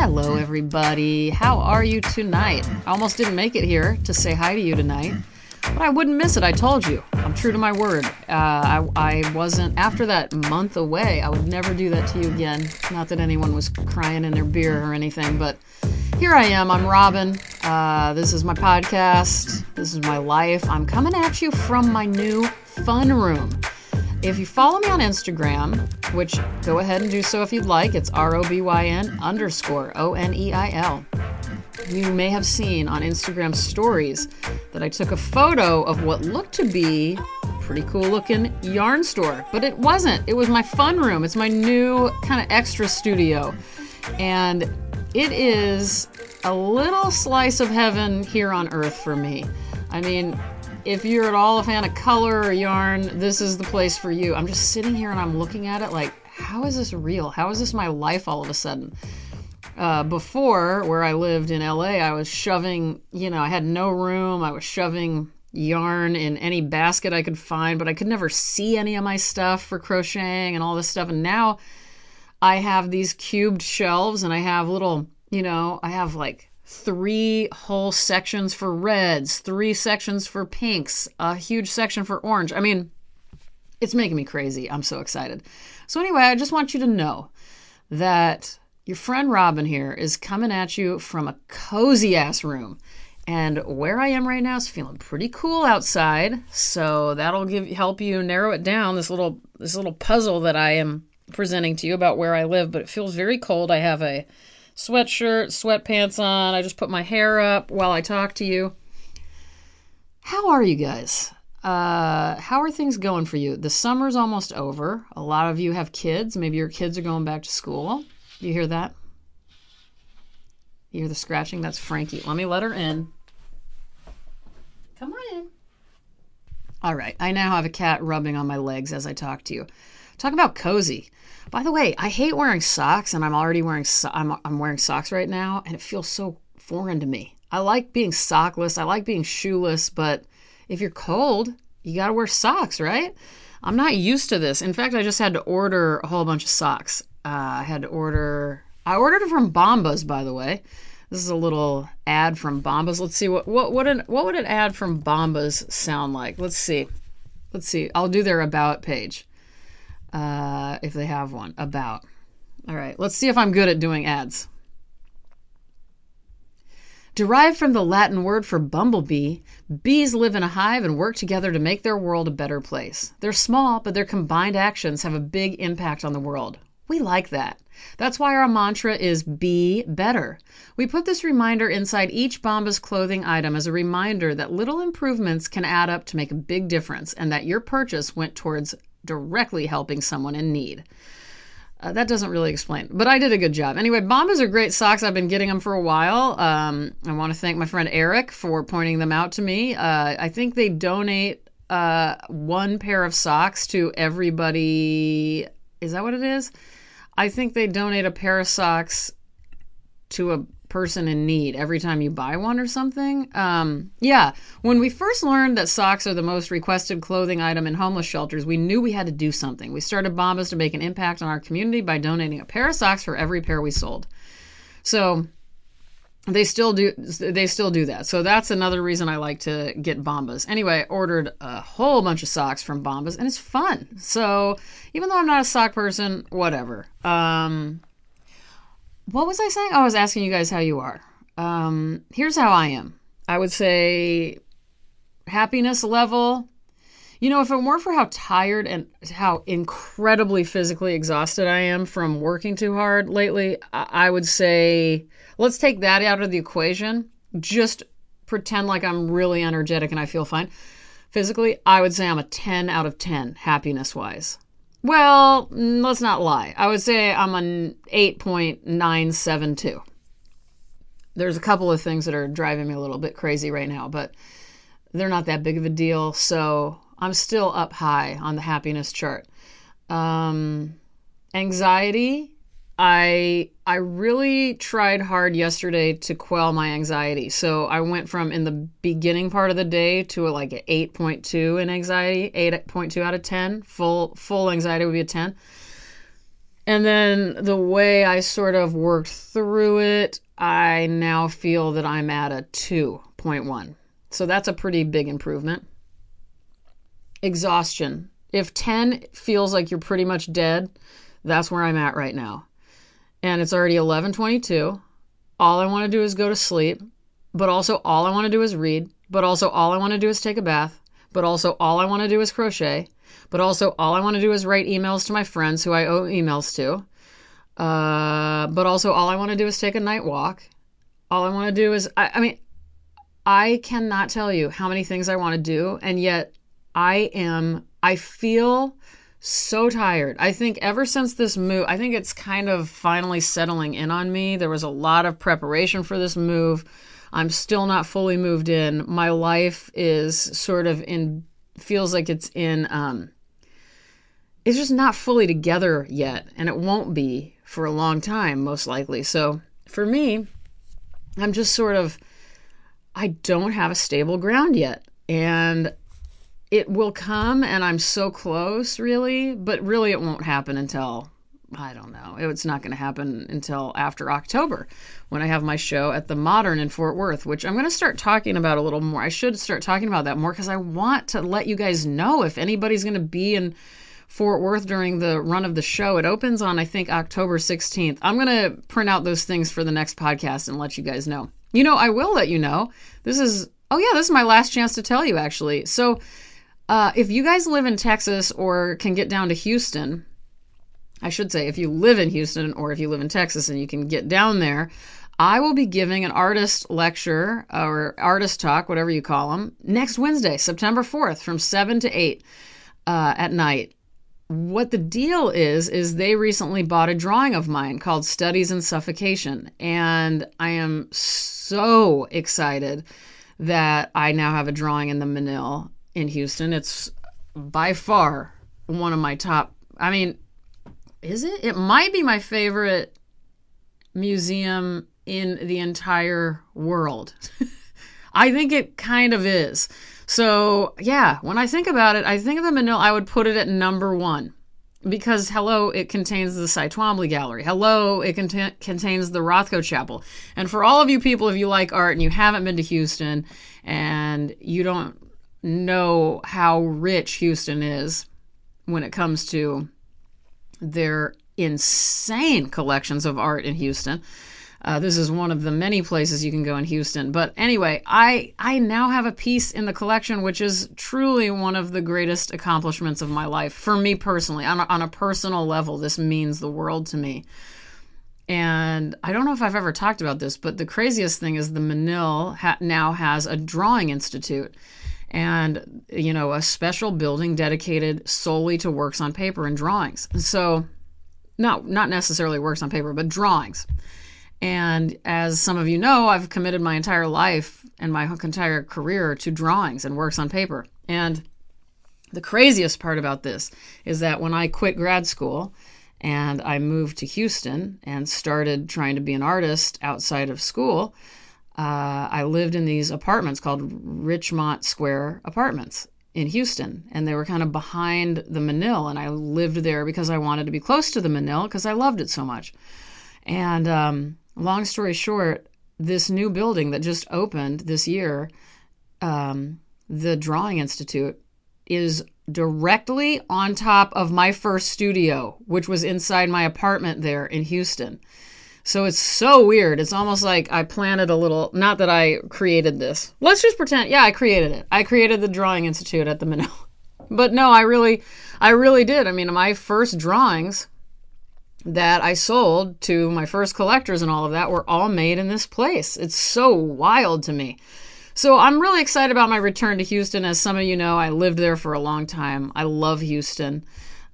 Hello, everybody. How are you tonight? I almost didn't make it here to say hi to you tonight, but I wouldn't miss it. I told you. I'm true to my word. I wasn't, after that month away, I would never do that to you again. Not that anyone was crying in their beer or anything, but here I am. I'm Robin. This is my podcast. This is my life. I'm coming at you from my new fun room. If you follow me on Instagram, which go ahead and do so if you'd like, it's ROBYN_ONEIL. You may have seen on Instagram stories that I took a photo of what looked to be a pretty cool looking yarn store, but it wasn't. It was my fun room. It's my new kind of extra studio. And it is a little slice of heaven here on earth for me. I mean, if you're at all a fan of color or yarn, this is the place for you. I'm just sitting here and I'm looking at it like, how is this real? How is this my life all of a sudden? Before, where I lived in LA, I was shoving, I had no room. I was shoving yarn in any basket I could find, but I could never see any of my stuff for crocheting and all this stuff. And now I have these cubed shelves and I have little, I have like 3 whole sections for reds, 3 sections for pinks, a huge section for orange. I mean, it's making me crazy. I'm so excited. So anyway, I just want you to know that your friend Robin here is coming at you from a cozy ass room. And where I am right now is feeling pretty cool outside. So that'll help you narrow it down, this little puzzle that I am presenting to you about where I live. But it feels very cold. I have a sweatshirt, sweatpants on. I just put my hair up while I talk to you. How are you guys? How are things going for you? The summer's almost over. A lot of you have kids. Maybe your kids are going back to school. You hear that? You hear the scratching? That's Frankie. Let me let her in. Come on in. All right. I now have a cat rubbing on my legs as I talk to you. Talk about cozy. By the way, I hate wearing socks, and I'm already wearing I'm wearing socks right now, and it feels so foreign to me. I like being sockless. I like being shoeless, but if you're cold, you got to wear socks, right? I'm not used to this. In fact, I just had to order a whole bunch of socks. I ordered it from Bombas, by the way. This is a little ad from Bombas. Let's see what would an ad from Bombas sound like? Let's see. I'll do their about page. If they have one. About. All right, let's see if I'm good at doing ads. Derived from the Latin word for bumblebee, bees live in a hive and work together to make their world a better place. They're small, but their combined actions have a big impact on the world. We like that. That's why our mantra is be better. We put this reminder inside each Bombas clothing item as a reminder that little improvements can add up to make a big difference and that your purchase went towards directly helping someone in need. That doesn't really explain, but I did a good job. Anyway, Bombas are great socks. I've been getting them for a while. I want to thank my friend Eric for pointing them out to me. I think they donate 1 pair of socks to everybody. Is that what it is? I think they donate a pair of socks to a person in need every time you buy one or something. Yeah, when we first learned that socks are the most requested clothing item in homeless shelters, we knew we had to do something. We started Bombas to make an impact on our community by donating a pair of socks for every pair we sold. So they still do that. So that's another reason I like to get Bombas. Anyway, I ordered a whole bunch of socks from Bombas, and it's fun. So even though I'm not a sock person, whatever. What was I saying? I was asking you guys how you are. Here's how I am. I would say happiness level. If it weren't for how tired and how incredibly physically exhausted I am from working too hard lately, I would say, let's take that out of the equation. Just pretend like I'm really energetic and I feel fine. Physically, I would say I'm a 10 out of 10 happiness-wise. Well, let's not lie. I would say I'm an 8.972. There's a couple of things that are driving me a little bit crazy right now, but they're not that big of a deal. So I'm still up high on the happiness chart. Anxiety, I really tried hard yesterday to quell my anxiety. So I went from in the beginning part of the day to like an 8.2 in anxiety, 8.2 out of 10. Full anxiety would be a 10. And then the way I sort of worked through it, I now feel that I'm at a 2.1. So that's a pretty big improvement. Exhaustion. If 10 feels like you're pretty much dead, that's where I'm at right now. And it's already 11:22. All I want to do is go to sleep, but also all I want to do is read, but also all I want to do is take a bath, but also all I want to do is crochet, but also all I want to do is write emails to my friends who I owe emails to, but also all I want to do is take a night walk. All I want to do is, I cannot tell you how many things I want to do, and yet I feel so tired. I think ever since this move, I think it's kind of finally settling in on me. There was a lot of preparation for this move. I'm still not fully moved in. My life is sort of feels like it's just not fully together yet, and it won't be for a long time, most likely. So for me, I'm just sort of, I don't have a stable ground yet, and it will come, and I'm so close, really, but really it won't happen until, I don't know. It's not going to happen until after October when I have my show at the Modern in Fort Worth, which I'm going to start talking about a little more. I should start talking about that more because I want to let you guys know if anybody's going to be in Fort Worth during the run of the show. It opens on, I think, October 16th. I'm going to print out those things for the next podcast and let you guys know. I will let you know. This is my last chance to tell you, actually. So if you guys live in Texas or can get down to Houston, I should say if you live in Houston or if you live in Texas and you can get down there, I will be giving an artist lecture or artist talk, whatever you call them, next Wednesday, September 4th from 7 to 8 at night. What the deal is they recently bought a drawing of mine called Studies in Suffocation. And I am so excited that I now have a drawing in the Manil in Houston. It's by far one of my top, is it? It might be my favorite museum in the entire world. I think it kind of is. So, yeah, when I think about it, I think of the Manila, I would put it at number 1. Because, hello, it contains the Cy Twombly Gallery. Hello, it contains the Rothko Chapel. And for all of you people, if you like art and you haven't been to Houston and you don't know how rich Houston is when it comes to their insane collections of art in Houston, this is one of the many places you can go in Houston. But anyway, I now have a piece in the collection, which is truly one of the greatest accomplishments of my life. For me personally, on a personal level, this means the world to me. And I don't know if I've ever talked about this, but the craziest thing is the Manil now has a drawing institute and, a special building dedicated solely to works on paper and drawings. So, no, not necessarily works on paper, but drawings. And as some of you know, I've committed my entire life and my entire career to drawings and works on paper. And the craziest part about this is that when I quit grad school and I moved to Houston and started trying to be an artist outside of school, I lived in these apartments called Richmont Square Apartments in Houston. And they were kind of behind the Manil. And I lived there because I wanted to be close to the Manil because I loved it so much. And long story short, this new building that just opened this year, the Drawing Institute, is directly on top of my first studio, which was inside my apartment there in Houston. So it's so weird. It's almost like I planted a little, not that I created this. Let's just pretend, yeah, I created it. I created the Drawing Institute at the Manila. But no, I really did. My first drawings that I sold to my first collectors and all of that were all made in this place. It's so wild to me. So I'm really excited about my return to Houston. As some of you know, I lived there for a long time. I love Houston.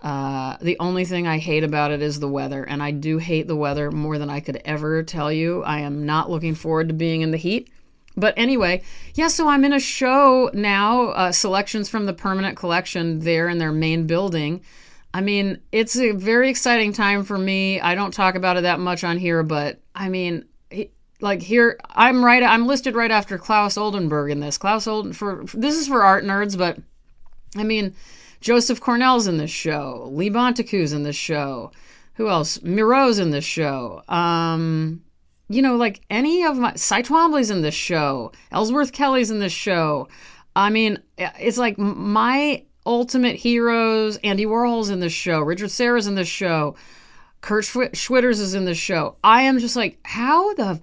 The only thing I hate about it is the weather, and I do hate the weather more than I could ever tell you. I am not looking forward to being in the heat. But anyway, yeah, so I'm in a show now, selections from the permanent collection there in their main building. It's a very exciting time for me. I don't talk about it that much on here, but here I'm listed right after Klaus Oldenburg in this. This is for art nerds, but Joseph Cornell's in this show. Lee Bontecou's in this show. Who else? Miro's in this show. Like any of my... Cy Twombly's in this show. Ellsworth Kelly's in this show. I mean, it's like my ultimate heroes. Andy Warhol's in this show. Richard Serra's in this show. Kurt Schwitters is in this show. I am just like, how the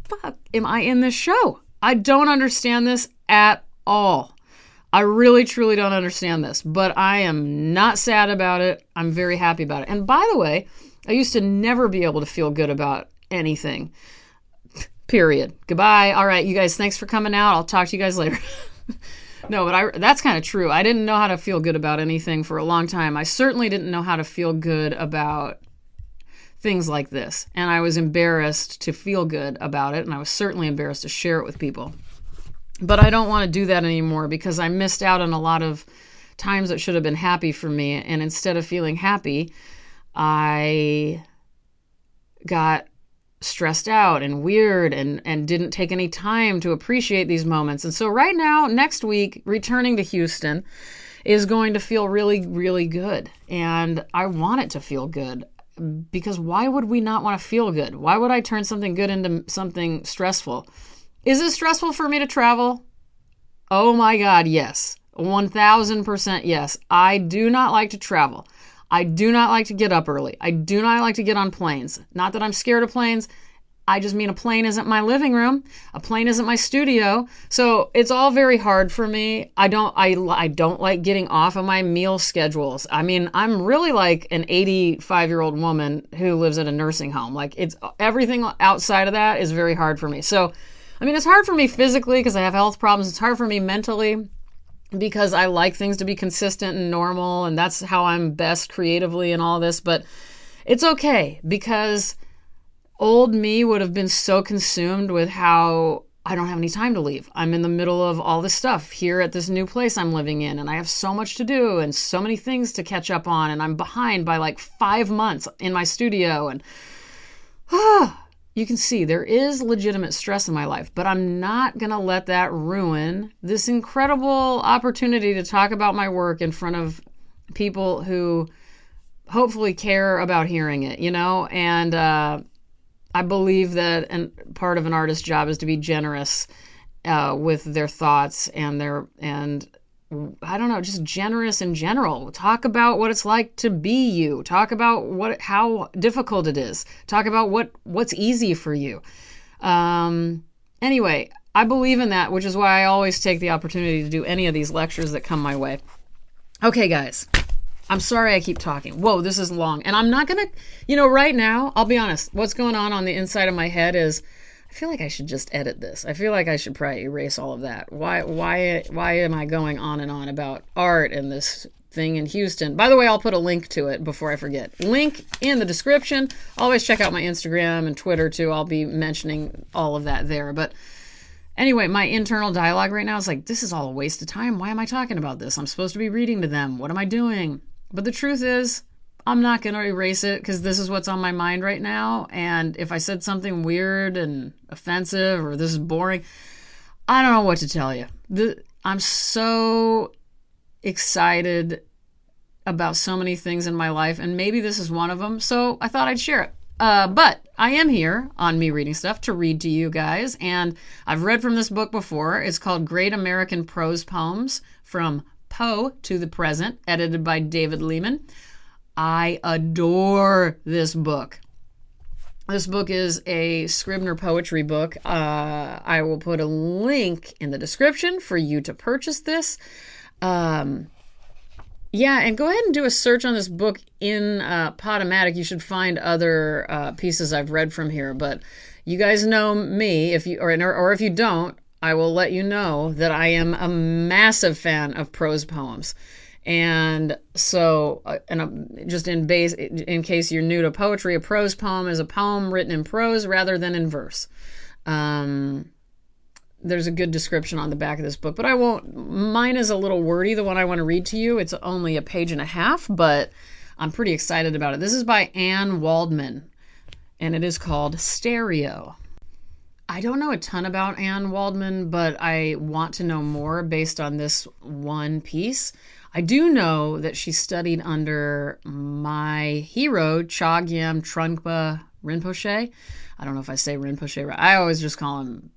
fuck am I in this show? I don't understand this at all. I really, truly don't understand this, but I am not sad about it. I'm very happy about it. And by the way, I used to never be able to feel good about anything. Period. Goodbye. All right, you guys, thanks for coming out. I'll talk to you guys later. No, but that's kind of true. I didn't know how to feel good about anything for a long time. I certainly didn't know how to feel good about things like this. And I was embarrassed to feel good about it, and I was certainly embarrassed to share it with people. But I don't want to do that anymore because I missed out on a lot of times that should have been happy for me. And instead of feeling happy, I got stressed out and weird and didn't take any time to appreciate these moments. And so right now, next week, returning to Houston is going to feel really, really good. And I want it to feel good because why would we not want to feel good? Why would I turn something good into something stressful? Is it stressful for me to travel? Oh my God, yes. 1000% yes. I do not like to travel. I do not like to get up early. I do not like to get on planes. Not that I'm scared of planes. I just mean a plane isn't my living room. A plane isn't my studio. So it's all very hard for me. I don't like getting off of my meal schedules. I mean, I'm really like an 85-year-old woman who lives at a nursing home. Like it's everything outside of that is very hard for me. So I mean, it's hard for me physically because I have health problems. It's hard for me mentally because I like things to be consistent and normal, and that's how I'm best creatively and all this. But it's okay because old me would have been so consumed with how I don't have any time to leave. I'm in the middle of all this stuff here at this new place I'm living in, and I have so much to do and so many things to catch up on, and I'm behind by like 5 months in my studio, and you can see there is legitimate stress in my life, but I'm not going to let that ruin this incredible opportunity to talk about my work in front of people who hopefully care about hearing it, and I believe that part of an artist's job is to be generous with their thoughts and I don't know, just generous in general. Talk about what it's like to be you. Talk about how difficult it is. Talk about what's easy for you. Anyway, I believe in that, which is why I always take the opportunity to do any of these lectures that come my way. Okay, guys. I'm sorry I keep talking. Whoa, this is long. And I'm not going to, right now, I'll be honest, what's going on the inside of my head is I feel like I should just edit this. I feel like I should probably erase all of that. Why am I going on and on about art and this thing in Houston? By the way, I'll put a link to it before I forget. Link in the description. Always check out my Instagram and Twitter too. I'll be mentioning all of that there. But anyway, my internal dialogue right now is like, this is all a waste of time. Why am I talking about this? I'm supposed to be reading to them. What am I doing? But the truth is, I'm not going to erase it because this is what's on my mind right now. And if I said something weird and offensive or this is boring, I don't know what to tell you. I'm so excited about so many things in my life, and maybe this is one of them. So I thought I'd share it. But I am here on Me Reading Stuff to read to you guys. And I've read from this book before. It's called Great American Prose Poems From Poe to the Present, edited by David Lehman. I adore this book. This book is a Scribner poetry book. I will put a link in the description for you to purchase this. And go ahead and do a search on this book in Podomatic. You should find other pieces I've read from here. But you guys know me, if you or if you don't, I will let you know that I am a massive fan of prose poems. And so, just in case you're new to poetry, a prose poem is a poem written in prose rather than in verse. There's a good description on the back of this book, but I won't. Mine is a little wordy, the one I want to read to you. It's only a page and a half, but I'm pretty excited about it. This is by Waldman, and it is called Stereo. I don't know a ton about Anne Waldman, but I want to know more based on this one piece. I do know that she studied under my hero, Chogyam Trungpa Rinpoche. I don't know if I say Rinpoche right. I always just call him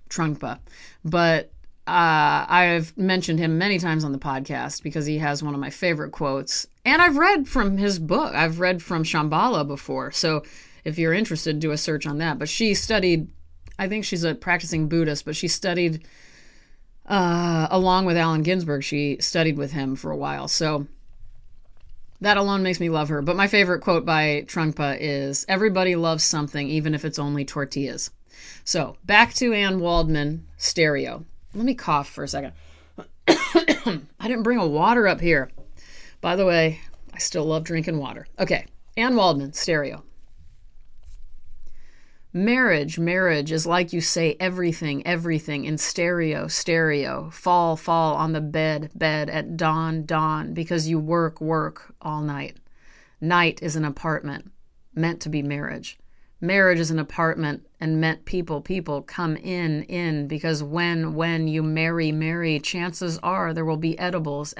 Trungpa. But I've mentioned him many times on the podcast because he has one of my favorite quotes. And I've read from his book. I've read from Shambhala before. So if you're interested, do a search on that. But she studied, I think she's a practicing Buddhist, but she studied, along with Allen Ginsberg, she studied with him for a while. So that alone makes me love her. But my favorite quote by Trungpa is, "Everybody loves something, even if it's only tortillas." So back to Anne Waldman, stereo. Let me cough for a second. I didn't bring a water up here. By the way, I still love drinking water. Okay, Anne Waldman, stereo. Marriage is like you say everything in stereo. Fall on the bed at dawn, because you work all night. Night is an apartment, meant to be marriage. Marriage is an apartment and meant people come in, because when you marry, chances are there will be edibles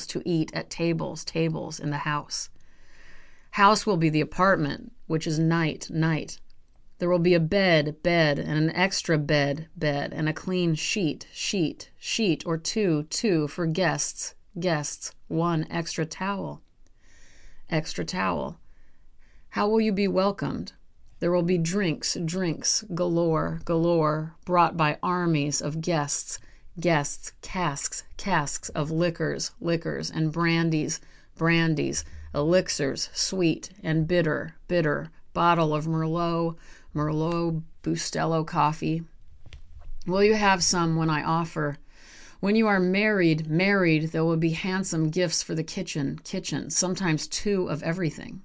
to eat at tables in the house. House will be the apartment, which is night. There will be a bed, and an extra bed, and a clean sheet, or two for guests, one extra towel. How will you be welcomed? There will be drinks galore, brought by armies of guests, casks of liquors, and brandies, elixirs, sweet and bitter, bottle of Merlot, Bustelo coffee. Will you have some when I offer? When you are married, there will be handsome gifts for the kitchen, sometimes two of everything.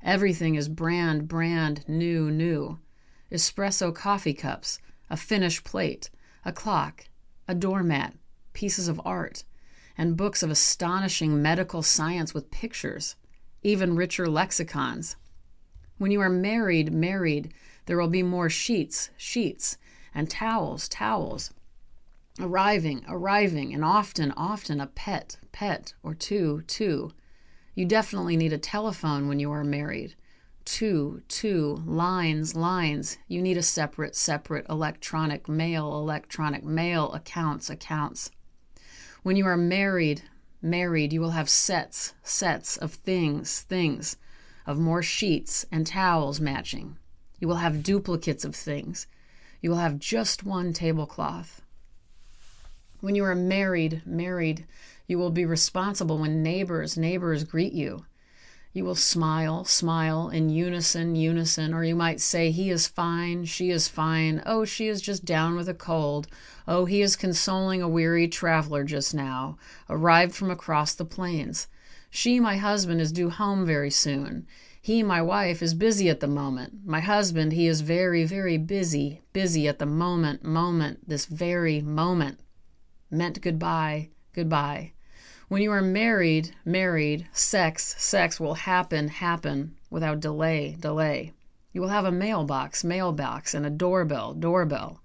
Everything is brand new. Espresso coffee cups, a Finnish plate, a clock, a doormat, pieces of art, and books of astonishing medical science with pictures, even richer lexicons. When you are married, there will be more sheets, and towels, arriving, and often a pet, or two. You definitely need a telephone when you are married. Two, lines. You need a separate electronic mail, accounts. When you are married, you will have sets of things, of more sheets and towels matching. You will have duplicates of things. You will have just one tablecloth. When you are married, you will be responsible when neighbors greet you. You will smile in unison, or you might say, "He is fine, she is fine. Oh, she is just down with a cold. Oh, he is consoling a weary traveler just now, arrived from across the plains. She, my husband, is due home very soon. He, my wife, is busy at the moment. My husband, he is very, very busy at the moment, this very moment. Meant goodbye. When you are married, sex will happen without delay. You will have a mailbox, and a doorbell.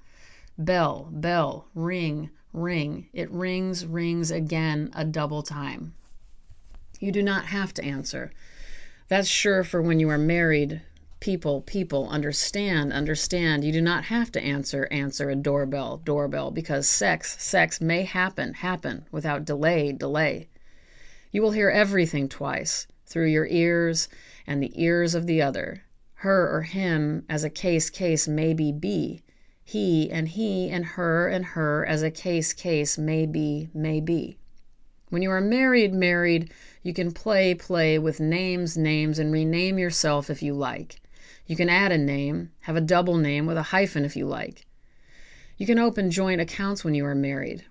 Bell, ring. It rings again a double time. You do not have to answer. That's sure for when you are married. People, understand. You do not have to answer a doorbell, because sex may happen without delay. You will hear everything twice, through your ears and the ears of the other, her or him as a case may be, he and her as a case may be. When you are married, you can play with names and rename yourself if you like. You can add a name, have a double name with a hyphen if you like. You can open joint accounts when you are married.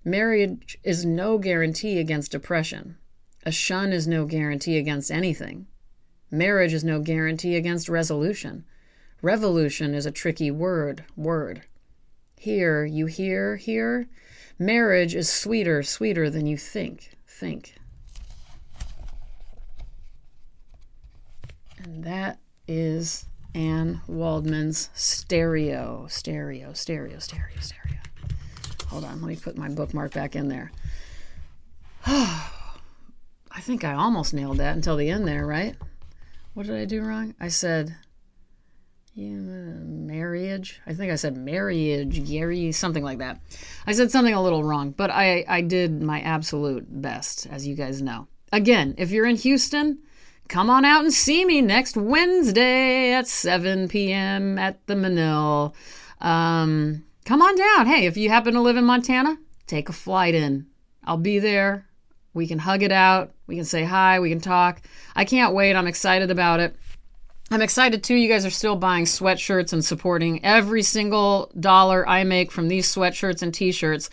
Marriage is no guarantee against depression. A shun is no guarantee against anything. Marriage is no guarantee against resolution. Revolution is a tricky word. Here, you hear? Marriage is sweeter than you think. And that is and Waldman's stereo. Hold on, let me put my bookmark back in there. I think I almost nailed that until the end there, right? What did I do wrong? I said marriage. I think I said marriage, Gary, something like that. I said something a little wrong, but I did my absolute best, as you guys know. Again, if you're in Houston, come on out and see me next Wednesday at 7 p.m. at the Manil. Come on down. Hey, if you happen to live in Montana, take a flight in. I'll be there. We can hug it out. We can say hi. We can talk. I can't wait. I'm excited about it. I'm excited too. You guys are still buying sweatshirts and supporting. Every single dollar I make from these sweatshirts and t-shirts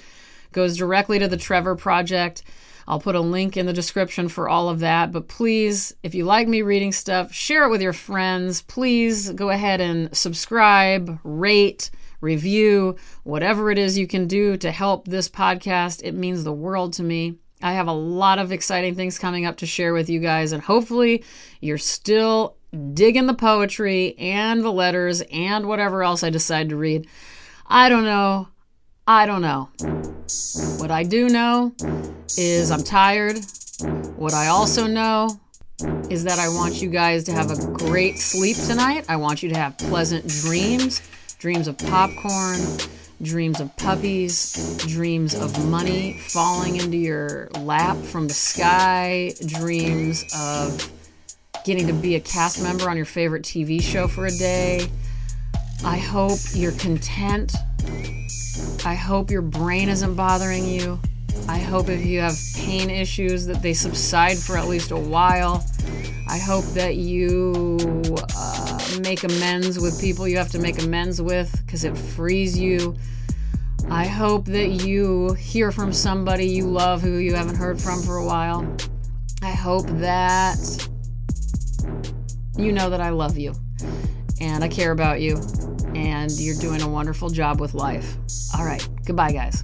goes directly to the Trevor Project. I'll put a link in the description for all of that. But please, if you like me reading stuff, share it with your friends. Please go ahead and subscribe, rate, review, whatever it is you can do to help this podcast. It means the world to me. I have a lot of exciting things coming up to share with you guys, and hopefully you're still digging the poetry and the letters and whatever else I decide to read. I don't know. What I do know is I'm tired. What I also know is that I want you guys to have a great sleep tonight. I want you to have pleasant dreams, dreams of popcorn, dreams of puppies, dreams of money falling into your lap from the sky, dreams of getting to be a cast member on your favorite TV show for a day. I hope you're content. I hope your brain isn't bothering you. I hope if you have pain issues that they subside for at least a while. I hope that you make amends with people you have to make amends with because it frees you. I hope that you hear from somebody you love who you haven't heard from for a while. I hope that you know that I love you and I care about you and you're doing a wonderful job with life. All right. Goodbye, guys.